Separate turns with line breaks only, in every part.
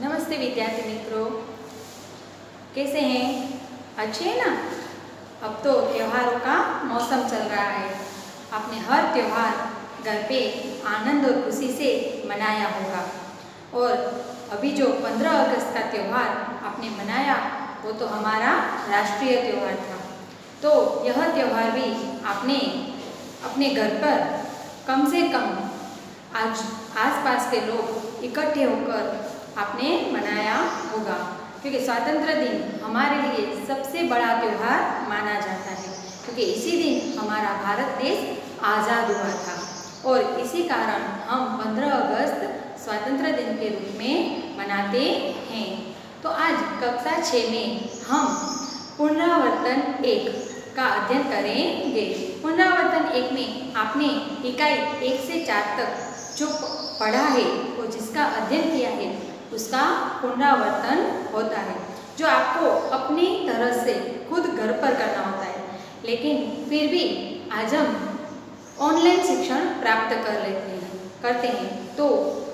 नमस्ते विद्यार्थी मित्रों, कैसे हैं? अच्छे हैं ना? अब तो त्योहारों का मौसम चल रहा है। आपने हर त्योहार घर पे आनंद और खुशी से मनाया होगा। और अभी जो 15 अगस्त का त्यौहार आपने मनाया वो तो हमारा राष्ट्रीय त्यौहार था। तो यह त्यौहार भी आपने अपने घर पर कम से कम आज आसपास के लोग इकट्ठे होकर आपने मनाया होगा, क्योंकि स्वतंत्र दिन हमारे लिए सबसे बड़ा त्यौहार माना जाता है, क्योंकि इसी दिन हमारा भारत देश आज़ाद हुआ था। और इसी कारण हम 15 अगस्त स्वतंत्र दिन के रूप में मनाते हैं। तो आज कक्षा 6 में हम पुनरावर्तन 1 का अध्ययन करेंगे। पुनरावर्तन 1 में आपने इकाई 1 से 4 तक जो पढ़ा है और जिसका अध्ययन किया है उसका पुनरावर्तन होता है, जो आपको अपनी तरह से खुद घर पर करना होता है। लेकिन फिर भी आज हम ऑनलाइन शिक्षण प्राप्त करते हैं, तो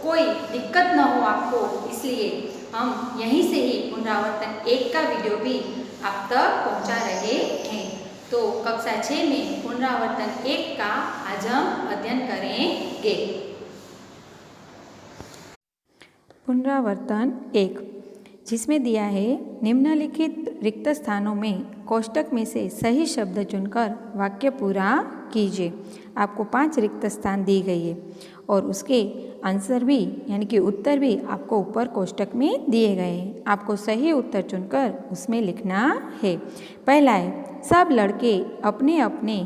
कोई दिक्कत न हो आपको, इसलिए हम यहीं से ही पुनरावर्तन 1 का वीडियो भी आप तक पहुंचा रहे हैं। तो कक्षा 6 में पुनरावर्तन 1 का आज हम अध्ययन करेंगे।
पुनरावर्तन 1, जिसमें दिया है निम्नलिखित रिक्त स्थानों में कोष्टक में से सही शब्द चुनकर वाक्य पूरा कीजिए। आपको 5 रिक्त स्थान दी गई है और उसके आंसर भी यानी कि उत्तर भी आपको ऊपर कोष्टक में दिए गए हैं। आपको सही उत्तर चुनकर उसमें लिखना है। पहला है, सब लड़के अपने अपने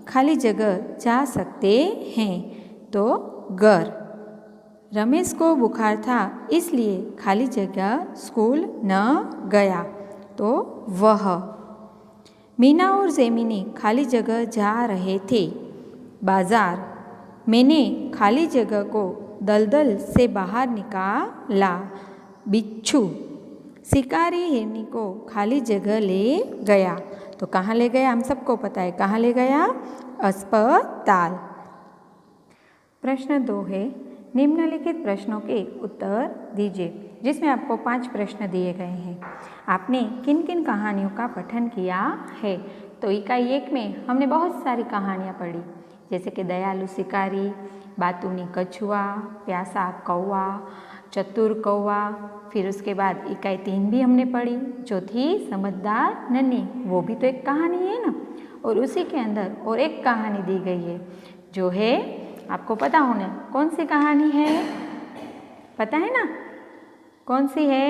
खाली जगह जा सकते हैं। तो घर। रमेश को बुखार था इसलिए खाली जगह स्कूल न गया। तो वह। मीना और जेमिनी खाली जगह जा रहे थे बाजार। मैंने खाली जगह को दलदल से बाहर निकाला। बिच्छू। शिकारी हिरनी को खाली जगह ले गया। तो कहाँ ले गया? हम सबको पता है कहाँ ले गया? अस्पताल। प्रश्न 2 है, निम्नलिखित प्रश्नों के उत्तर दीजिए, जिसमें आपको 5 प्रश्न दिए गए हैं। आपने किन किन कहानियों का पठन किया है? तो इकाई 1 में हमने बहुत सारी कहानियाँ पढ़ी, जैसे कि दयालु शिकारी, बातूनी कछुआ, प्यासा कौवा, चतुर कौवा। फिर उसके बाद इकाई 3 भी हमने पढ़ी, जो थी समझदार नन्ही। वो भी तो एक कहानी है ना। और उसी के अंदर और एक कहानी दी गई है, जो है आपको पता होना कौन सी कहानी है? पता है ना कौन सी है?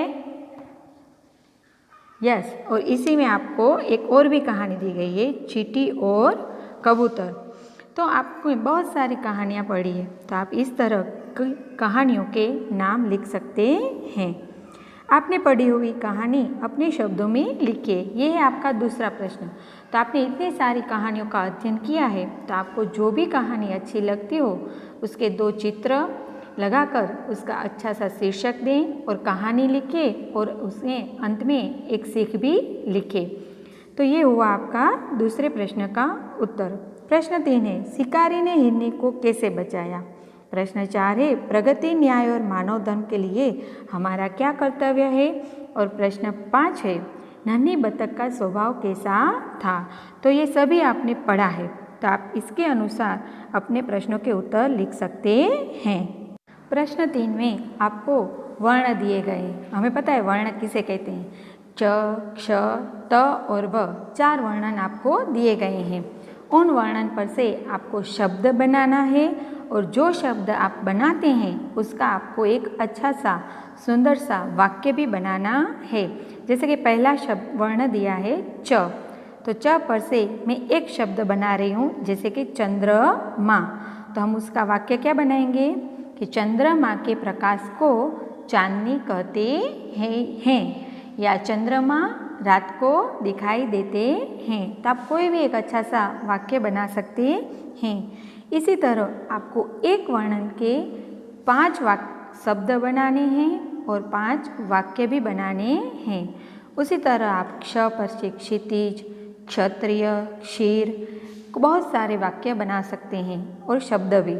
यस। और इसी में आपको एक और भी कहानी दी गई है, चींटी और कबूतर। तो आपको बहुत सारी कहानियाँ पढ़ी है, तो आप इस तरह की कहानियों के नाम लिख सकते हैं। आपने पढ़ी हुई कहानी अपने शब्दों में लिखिए। ये है आपका दूसरा प्रश्न। तो आपने इतनी सारी कहानियों का अध्ययन किया है, तो आपको जो भी कहानी अच्छी लगती हो उसके 2 चित्र लगाकर उसका अच्छा सा शीर्षक दें और कहानी लिखें और उसमें अंत में एक सीख भी लिखें। तो ये हुआ आपका दूसरे प्रश्न का उत्तर। प्रश्न 3 है, शिकारी ने हिरनी को कैसे बचाया? प्रश्न 4 है, प्रगति, न्याय और मानव धर्म के लिए हमारा क्या कर्तव्य है? और प्रश्न 5 है, नन्ही बतख का स्वभाव कैसा था? तो ये सभी आपने पढ़ा है, तो आप इसके अनुसार अपने प्रश्नों के उत्तर लिख सकते हैं। प्रश्न 3 में आपको वर्ण दिए गए। हमें पता है वर्ण किसे कहते हैं। च, क्ष, त और ब 4 वर्णन आपको दिए गए हैं। उन वर्णन पर से आपको शब्द बनाना है और जो शब्द आप बनाते हैं उसका आपको एक अच्छा सा सुंदर सा वाक्य भी बनाना है। जैसे कि पहला शब्द वर्ण दिया है च, तो च पर से मैं एक शब्द बना रही हूँ, जैसे कि चंद्रमा। तो हम उसका वाक्य क्या बनाएंगे कि चंद्रमा के प्रकाश को चांदनी कहते हैं या चंद्रमा रात को दिखाई देते हैं। तो आप कोई भी एक अच्छा सा वाक्य बना सकते हैं। इसी तरह आपको एक वर्णन के 5 शब्द बनाने हैं और 5 वाक्य भी बनाने हैं। उसी तरह आप क्ष पर से क्षितिज, क्षत्रिय, क्षीर बहुत सारे वाक्य बना सकते हैं और शब्द भी।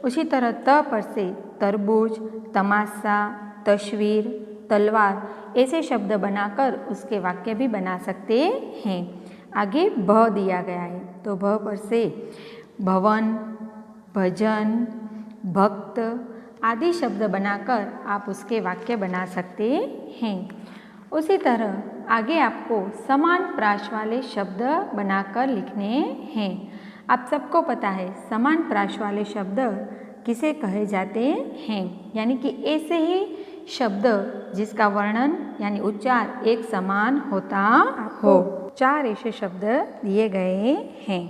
उसी तरह त पर से तरबूज, तमाशा, तस्वीर, तलवार ऐसे शब्द बनाकर उसके वाक्य भी बना सकते हैं। आगे भ दिया गया है, तो भ पर से भवन, भजन, भक्त आदि शब्द बनाकर आप उसके वाक्य बना सकते हैं। उसी तरह आगे आपको समान प्रास वाले शब्द बनाकर लिखने हैं। आप सबको पता है समान प्रास वाले शब्द किसे कहे जाते हैं, यानी कि ऐसे ही शब्द जिसका वर्णन यानी उच्चार एक समान होता हो। 4 ऐसे शब्द दिए गए हैं,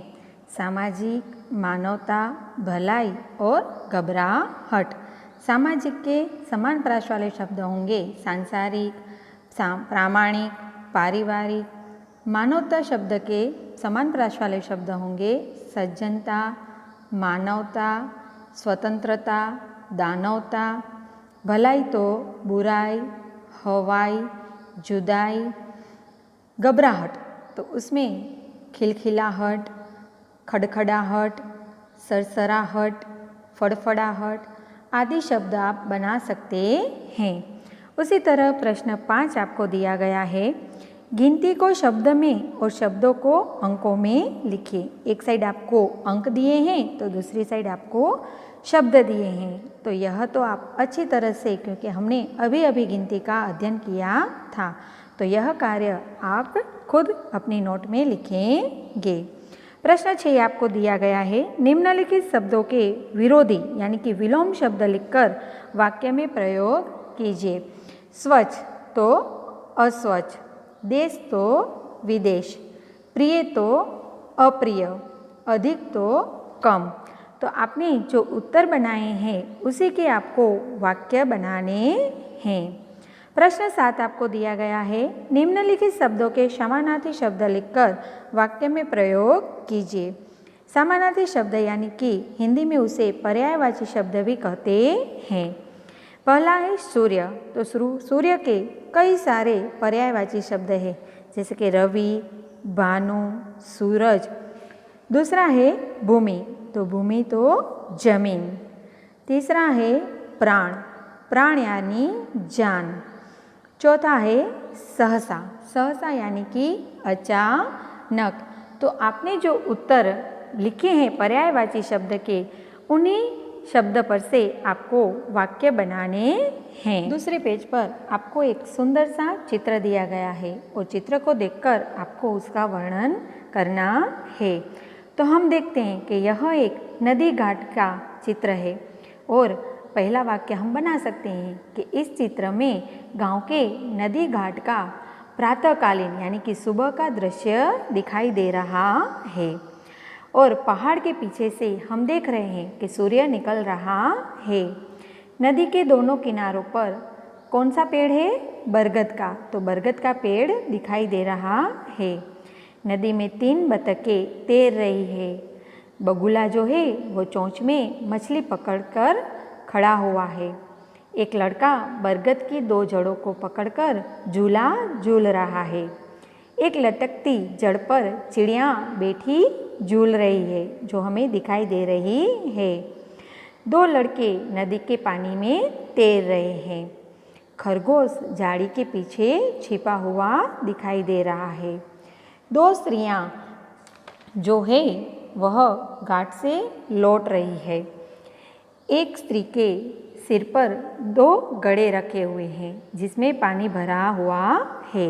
सामाजिक, मानवता, भलाई और घबराहट। सामाजिक के समान प्रास वाले शब्द होंगे सांसारिक, प्रामाणिक, पारिवारिक। मानवता शब्द के समान प्रास वाले शब्द होंगे सज्जनता, मानवता, स्वतंत्रता, दानवता। भलाई तो बुराई, हवाई, जुदाई। घबराहट तो उसमें खिलखिलाहट, खड़खड़ाहट, सरसराहट, फड़फड़ाहट आदि शब्द आप बना सकते हैं। उसी तरह प्रश्न 5 आपको दिया गया है, गिनती को शब्द में और शब्दों को अंकों में लिखिए। एक साइड आपको अंक दिए हैं तो दूसरी साइड आपको शब्द दिए हैं। तो यह तो आप अच्छी तरह से, क्योंकि हमने अभी अभी गिनती का अध्ययन किया था, तो यह कार्य आप खुद अपनी नोट में लिखेंगे। प्रश्न 6 आपको दिया गया है, निम्नलिखित शब्दों के विरोधी यानी कि विलोम शब्द लिखकर वाक्य में प्रयोग कीजिए। स्वच्छ तो अस्वच्छ, देश तो विदेश, प्रिय तो अप्रिय, अधिक तो कम। तो आपने जो उत्तर बनाए हैं उसी के आपको वाक्य बनाने हैं। प्रश्न 7 आपको दिया गया है, निम्नलिखित शब्दों के समानार्थी शब्द लिखकर वाक्य में प्रयोग कीजिए। समानार्थी शब्द यानी कि हिंदी में उसे पर्यायवाची शब्द भी कहते हैं। पहला है सूर्य, तो सूर्य के कई सारे पर्यायवाची शब्द हैं, जैसे कि रवि, भानु, सूरज। दूसरा है भूमि, तो भूमि तो जमीन। तीसरा है प्राण, प्राण यानी जान। चौथा है सहसा, सहसा यानी कि अचानक। तो आपने जो उत्तर लिखे हैं पर्यायवाची शब्द के, उन्हीं शब्द पर से आपको वाक्य बनाने हैं। दूसरे पेज पर आपको एक सुंदर सा चित्र दिया गया है और चित्र को देखकर आपको उसका वर्णन करना है। तो हम देखते हैं कि यह एक नदी घाट का चित्र है और पहला वाक्य हम बना सकते हैं कि इस चित्र में गांव के नदी घाट का प्रातःकालीन यानी कि सुबह का दृश्य दिखाई दे रहा है और पहाड़ के पीछे से हम देख रहे हैं कि सूर्य निकल रहा है। नदी के दोनों किनारों पर कौन सा पेड़ है? बरगद का, तो बरगद का पेड़ दिखाई दे रहा है। नदी में 3 बतखें तैर रही है। बगुला जो है वो चोंच में मछली पकड़कर खड़ा हुआ है। एक लड़का बरगद की 2 जड़ों को पकड़कर झूला झूल रहा है। एक लटकती जड़ पर चिड़िया बैठी झूल रही है जो हमें दिखाई दे रही है। 2 लड़के नदी के पानी में तैर रहे हैं। खरगोश झाड़ी के पीछे छिपा हुआ दिखाई दे रहा है। 2 स्त्रियां जो है वह घाट से लौट रही है। एक स्त्री के सिर पर 2 घड़े रखे हुए हैं जिसमें पानी भरा हुआ है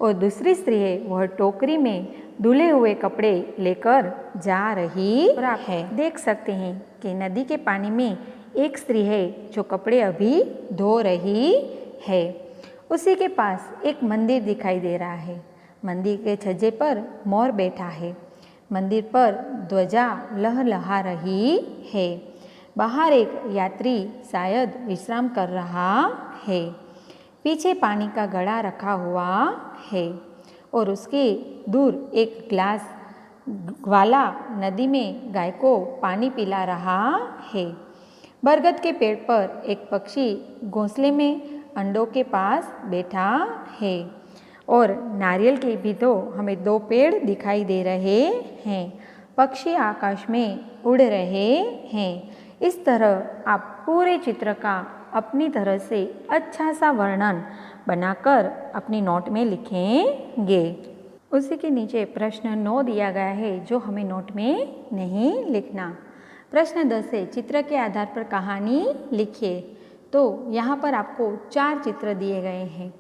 और दूसरी स्त्री है वह टोकरी में धुले हुए कपड़े लेकर जा रही है। देख सकते हैं कि नदी के पानी में एक स्त्री है जो कपड़े अभी धो रही है। उसी के पास एक मंदिर दिखाई दे रहा है। मंदिर के छज्जे पर मोर बैठा है। मंदिर पर ध्वजा लहलहा रही है। बाहर एक यात्री शायद विश्राम कर रहा है। पीछे पानी का घड़ा रखा हुआ है और उसके दूर एक ग्लास वाला नदी में गाय को पानी पिला रहा है। बरगद के पेड़ पर एक पक्षी घोंसले में अंडों के पास बैठा है और नारियल के भी तो हमें 2 पेड़ दिखाई दे रहे हैं। पक्षी आकाश में उड़ रहे हैं। इस तरह आप पूरे चित्र का अपनी तरह से अच्छा सा वर्णन बनाकर अपनी नोट में लिखेंगे। उसी के नीचे प्रश्न 9 दिया गया है जो हमें नोट में नहीं लिखना। प्रश्न 10 है, चित्र के आधार पर कहानी लिखिए। तो यहाँ पर आपको 4 चित्र दिए गए हैं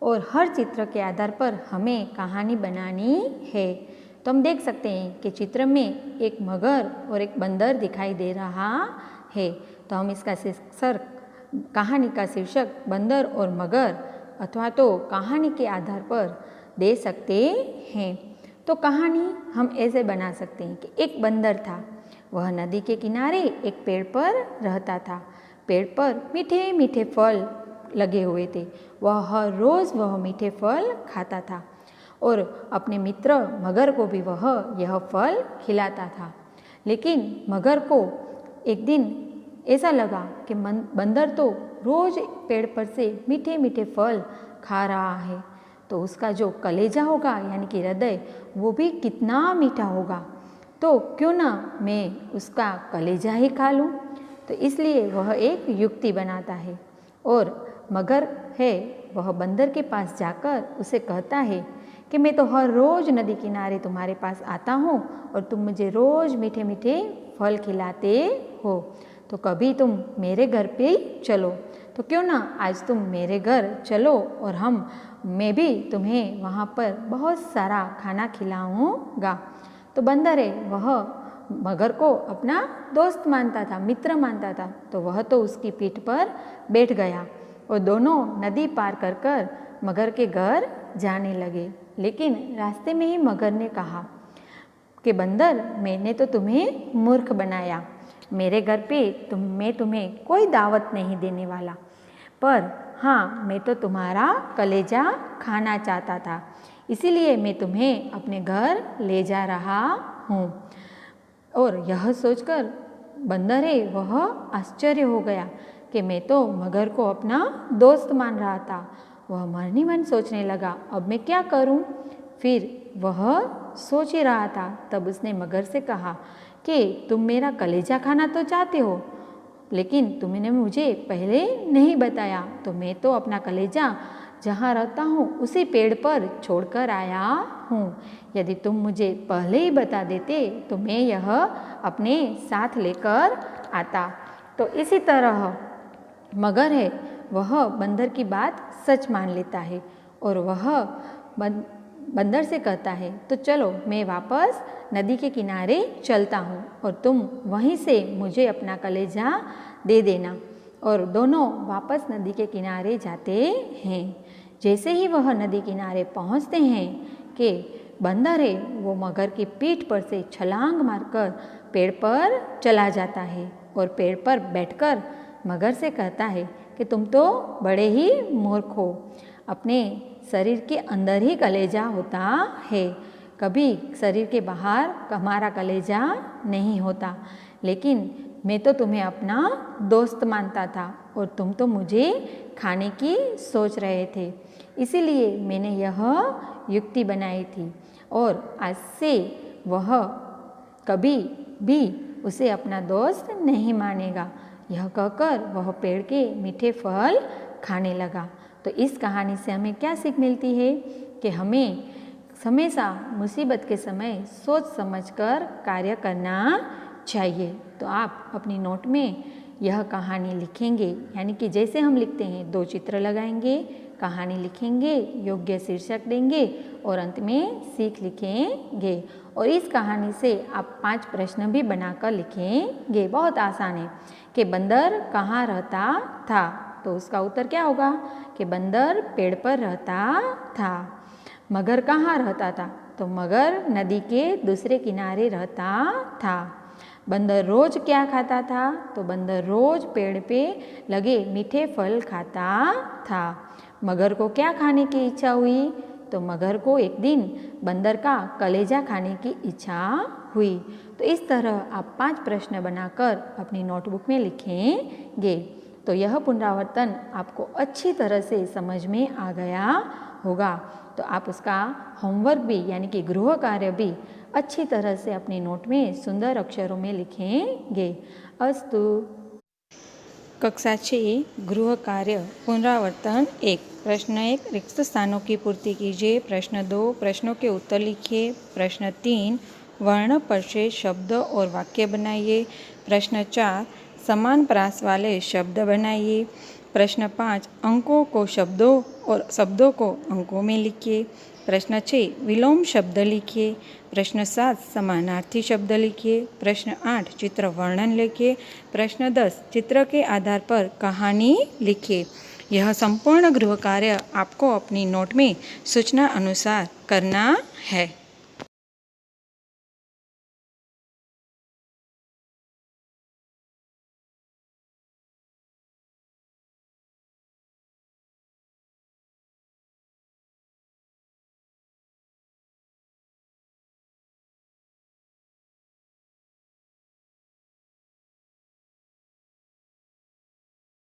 और हर चित्र के आधार पर हमें कहानी बनानी है। तो हम देख सकते हैं कि चित्र में एक मगर और एक बंदर दिखाई दे रहा है। तो हम इसका शीर्षक, कहानी का शीर्षक बंदर और मगर अथवा तो कहानी के आधार पर दे सकते हैं। तो कहानी हम ऐसे बना सकते हैं कि एक बंदर था, वह नदी के किनारे एक पेड़ पर रहता था। पेड़ पर मीठे मीठे फल लगे हुए थे। वह हर रोज़ वह मीठे फल खाता था और अपने मित्र मगर को भी वह यह फल खिलाता था। लेकिन मगर को एक दिन ऐसा लगा कि बंदर तो रोज़ पेड़ पर से मीठे मीठे फल खा रहा है, तो उसका जो कलेजा होगा यानी कि हृदय, वो भी कितना मीठा होगा, तो क्यों ना मैं उसका कलेजा ही खा लूँ। तो इसलिए वह एक युक्ति बनाता है और मगर है वह बंदर के पास जाकर उसे कहता है कि मैं तो हर रोज़ नदी किनारे तुम्हारे पास आता हूँ और तुम मुझे रोज़ मीठे मीठे फल खिलाते हो, तो कभी तुम मेरे घर पे ही चलो। तो क्यों ना आज तुम मेरे घर चलो और मैं भी तुम्हें वहाँ पर बहुत सारा खाना खिलाऊँगा। तो बंदर है वह मगर को अपना दोस्त मानता था, मित्र मानता था। तो वह तो उसकी पीठ पर बैठ गया और दोनों नदी पार कर कर मगर के घर जाने लगे। लेकिन रास्ते में ही मगर ने कहा कि बंदर, मैंने तो तुम्हें मूर्ख बनाया, मेरे घर पे मैं तुम्हें कोई दावत नहीं देने वाला, पर हाँ, मैं तो तुम्हारा कलेजा खाना चाहता था, इसीलिए मैं तुम्हें अपने घर ले जा रहा हूँ। और यह सोचकर बंदर है वह आश्चर्य हो गया कि मैं तो मगर को अपना दोस्त मान रहा था। वह मन ही मन सोचने लगा, अब मैं क्या करूं? फिर वह सोच ही रहा था, तब उसने मगर से कहा कि तुम मेरा कलेजा खाना तो चाहते हो, लेकिन तुमने मुझे पहले नहीं बताया, तो मैं तो अपना कलेजा जहाँ रहता हूँ उसी पेड़ पर छोड़कर आया हूँ। यदि तुम मुझे पहले ही बता देते तो मैं यह अपने साथ लेकर आता। तो इसी तरह मगर है वह बंदर की बात सच मान लेता है और वह बंदर से कहता है, तो चलो मैं वापस नदी के किनारे चलता हूँ और तुम वहीं से मुझे अपना कलेजा दे देना। और दोनों वापस नदी के किनारे जाते हैं। जैसे ही वह नदी किनारे पहुँचते हैं कि बंदर है वो मगर की पीठ पर से छलांग मारकर पेड़ पर चला जाता है और पेड़ पर बैठकर मगर से कहता है कि तुम तो बड़े ही मूर्ख हो, अपने शरीर के अंदर ही कलेजा होता है, कभी शरीर के बाहर हमारा कलेजा नहीं होता, लेकिन मैं तो तुम्हें अपना दोस्त मानता था और तुम तो मुझे खाने की सोच रहे थे, इसीलिए मैंने यह युक्ति बनाई थी और आज से वह कभी भी उसे अपना दोस्त नहीं मानेगा। यह कहकर वह पेड़ के मीठे फल खाने लगा। तो इस कहानी से हमें क्या सीख मिलती है कि हमें हमेशा मुसीबत के समय सोच समझकर कार्य करना चाहिए। तो आप अपनी नोट में यह कहानी लिखेंगे, यानी कि जैसे हम लिखते हैं 2 चित्र लगाएंगे, कहानी लिखेंगे, योग्य शीर्षक देंगे और अंत में सीख लिखेंगे। और इस कहानी से आप 5 प्रश्न भी बनाकर लिखेंगे। बहुत आसान है कि बंदर कहाँ रहता था, तो उसका उत्तर क्या होगा कि बंदर पेड़ पर रहता था। मगर कहाँ रहता था, तो मगर नदी के दूसरे किनारे रहता था। बंदर रोज क्या खाता था, तो बंदर रोज पेड़ पे लगे मीठे फल खाता था। मगर को क्या खाने की इच्छा हुई, तो मगर को एक दिन बंदर का कलेजा खाने की इच्छा हुई। तो इस तरह आप 5 प्रश्न बनाकर अपनी नोटबुक में लिखेंगे। तो यह पुनरावर्तन आपको अच्छी तरह से समझ में आ गया होगा। तो आप उसका होमवर्क भी यानी कि गृह कार्य भी अच्छी तरह से अपनी नोट में सुंदर अक्षरों में लिखेंगे। अस्तु। कक्षा 6 गृह कार्य पुनरावर्तन 1। प्रश्न 1 रिक्त स्थानों की पूर्ति कीजिए। प्रश्न 2 प्रश्नों के उत्तर लिखिए। प्रश्न 3 वर्ण पर से शब्द और वाक्य बनाइए। प्रश्न 4 समान प्रास वाले शब्द बनाइए। प्रश्न 5 अंकों को शब्दों और शब्दों को अंकों में लिखिए। प्रश्न 6 विलोम शब्द लिखिए। प्रश्न 7 समानार्थी शब्द लिखिए। प्रश्न 8 चित्र वर्णन लिखिए। प्रश्न 10 चित्र के आधार पर कहानी लिखिए। यह संपूर्ण गृह कार्य आपको अपनी नोट में सूचना अनुसार करना है।